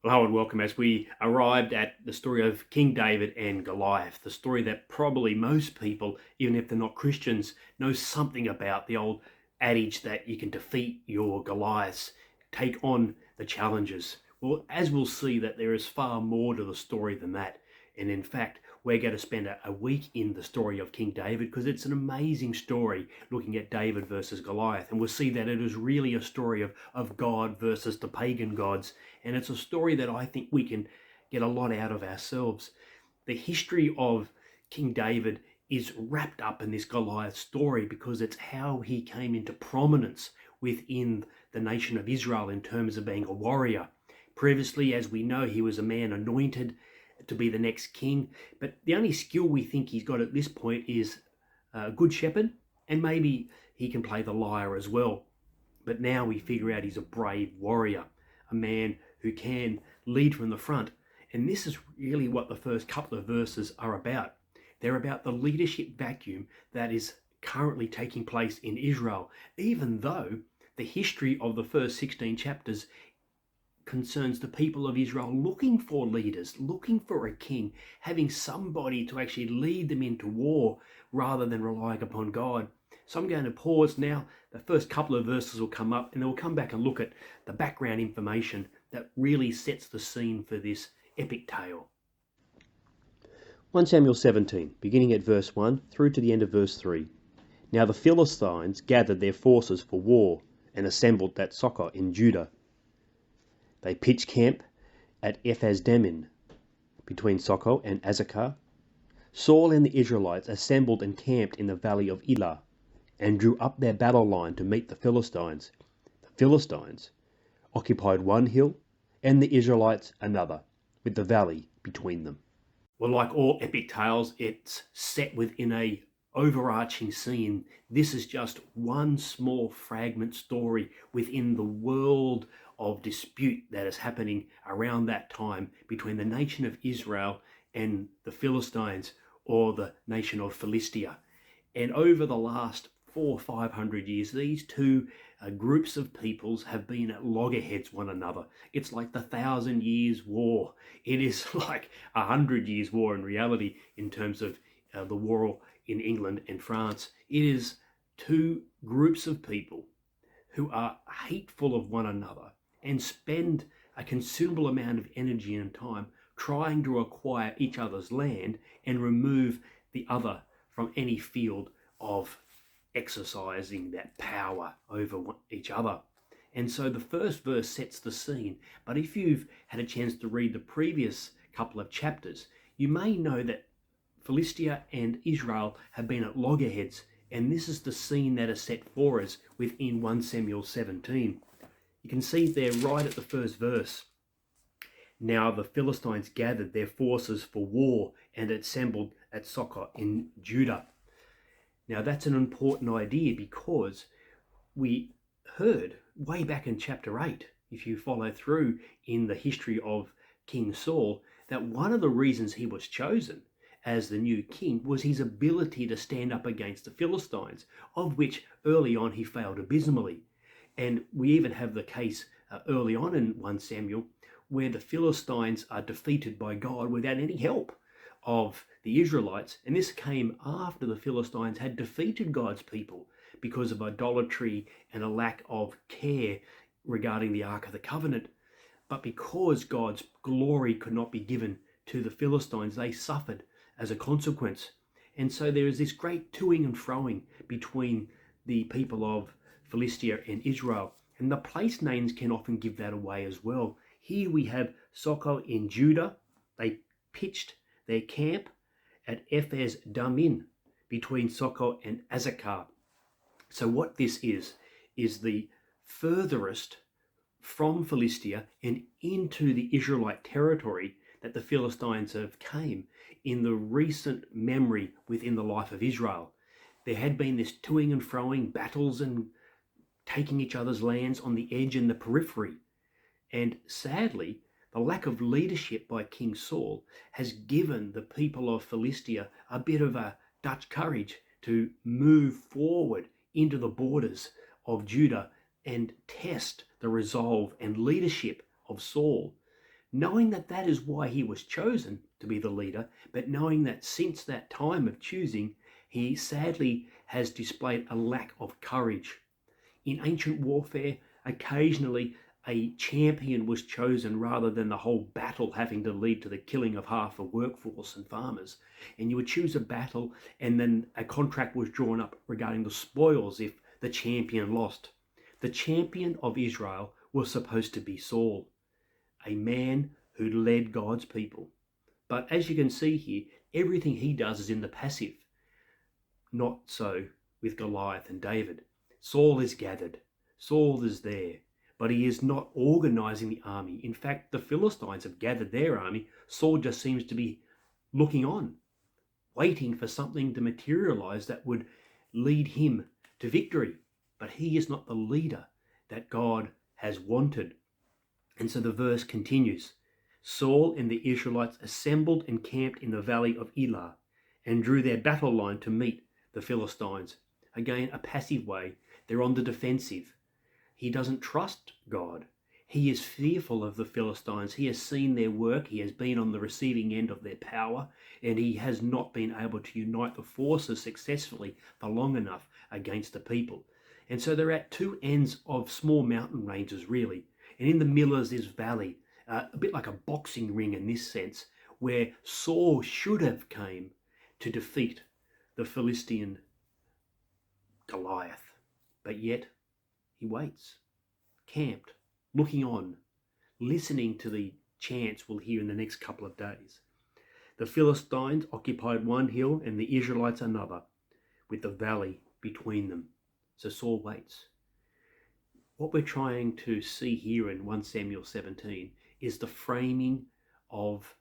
Well, Howard, welcome as we arrived at the story of King David and Goliath, the story that probably most people, even if they're not Christians, know something about, the old adage that you can defeat your Goliaths, take on the challenges. Well, as we'll see, that there is far more to the story than that. And in fact, we're going to spend a week in the story of King David because it's an amazing story looking at David versus Goliath. And we'll see that it is really a story of God versus the pagan gods. And it's a story that I think we can get a lot out of ourselves. The history of King David is wrapped up in this Goliath story because it's how he came into prominence within the nation of Israel in terms of being a warrior. Previously, as we know, he was a man anointed to be the next king, but the only skill we think he's got at this point is a good shepherd, and maybe he can play the lyre as well. But now we figure out he's a brave warrior, a man who can lead from the front. And this is really what the first couple of verses are about. They're about the leadership vacuum that is currently taking place in Israel, even though the history of the first 16 chapters concerns the people of Israel looking for leaders, looking for a king, having somebody to actually lead them into war rather than relying upon God. So I'm going to pause now. The first couple of verses will come up and then we'll come back and look at the background information that really sets the scene for this epic tale. 1 Samuel 17, beginning at verse 1 through to the end of verse 3. Now the Philistines gathered their forces for war and assembled at Socoh in Judah. They pitched camp at Ephesdammim, between Socoh and Azekah. Saul and the Israelites assembled and camped in the valley of Elah, and drew up their battle line to meet the Philistines. The Philistines occupied one hill, and the Israelites another, with the valley between them. Well, like all epic tales, it's set within a overarching scene. This is just one small fragment story within the world of dispute that is happening around that time between the nation of Israel and the Philistines, or the nation of Philistia. And over the last 400 or 500 years, these two groups of peoples have been at loggerheads one another. It's like the 1,000 Years' War. It is like 100 Years' War in reality, in terms of the war in England and France. It is two groups of people who are hateful of one another and spend a considerable amount of energy and time trying to acquire each other's land and remove the other from any field of exercising that power over each other. And so the first verse sets the scene. But if you've had a chance to read the previous couple of chapters, you may know that Philistia and Israel have been at loggerheads, and this is the scene that is set for us within 1 Samuel 17. You can see there right at the first verse. Now the Philistines gathered their forces for war and assembled at Socoh in Judah. Now that's an important idea because we heard way back in chapter 8, if you follow through in the history of King Saul, that one of the reasons he was chosen as the new king was his ability to stand up against the Philistines, of which early on he failed abysmally. And we even have the case early on in 1 Samuel where the Philistines are defeated by God without any help of the Israelites. And this came after the Philistines had defeated God's people because of idolatry and a lack of care regarding the Ark of the Covenant. But because God's glory could not be given to the Philistines, they suffered as a consequence. And so there is this great toing and froing between the people of Philistia and Israel. And the place names can often give that away as well. Here we have Socoh in Judah. They pitched their camp at Ephesdammim, between Socoh and Azekah. So what this is the furthest from Philistia and into the Israelite territory that the Philistines have came in the recent memory within the life of Israel. There had been this toing and froing, battles and taking each other's lands on the edge and the periphery. And sadly, the lack of leadership by King Saul has given the people of Philistia a bit of a Dutch courage to move forward into the borders of Judah and test the resolve and leadership of Saul. knowing that that is why he was chosen to be the leader, but knowing that since that time of choosing, he sadly has displayed a lack of courage. In ancient warfare, occasionally a champion was chosen rather than the whole battle having to lead to the killing of half the workforce and farmers. And you would choose a battle, and then a contract was drawn up regarding the spoils if the champion lost. The champion of Israel was supposed to be Saul, a man who led God's people. But as you can see here, everything he does is in the passive. Not so with Goliath and David. Saul is gathered. Saul is there, but he is not organizing the army. In fact, the Philistines have gathered their army. Saul just seems to be looking on, waiting for something to materialize that would lead him to victory. But he is not the leader that God has wanted. And so the verse continues. Saul and the Israelites assembled and camped in the valley of Elah and drew their battle line to meet the Philistines. Again, a passive way. They're on the defensive. He doesn't trust God. He is fearful of the Philistines. He has seen their work. He has been on the receiving end of their power, and he has not been able to unite the forces successfully for long enough against the people. And so they're at two ends of small mountain ranges, really. And in the middle is this valley, a bit like a boxing ring in this sense, where Saul should have came to defeat the Philistine Goliath. But yet he waits, camped, looking on, listening to the chants we'll hear in the next couple of days. The Philistines occupied one hill and the Israelites another, with the valley between them. So Saul waits. What we're trying to see here in 1 Samuel 17 is the framing of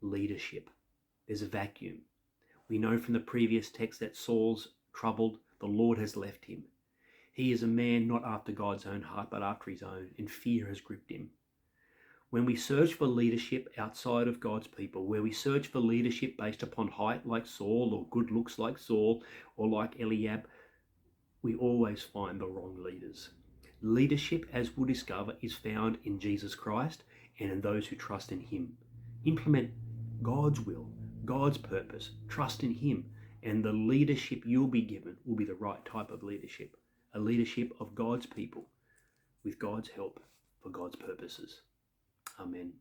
leadership. There's a vacuum. We know from the previous text that Saul's troubled, the Lord has left him. He is a man not after God's own heart, but after his own, and fear has gripped him. When we search for leadership outside of God's people, where we search for leadership based upon height like Saul, or good looks like Saul, or like Eliab, we always find the wrong leaders. Leadership, as we'll discover, is found in Jesus Christ and in those who trust in him. Implement God's will, God's purpose, trust in him, and the leadership you'll be given will be the right type of leadership, a leadership of God's people with God's help for God's purposes. Amen.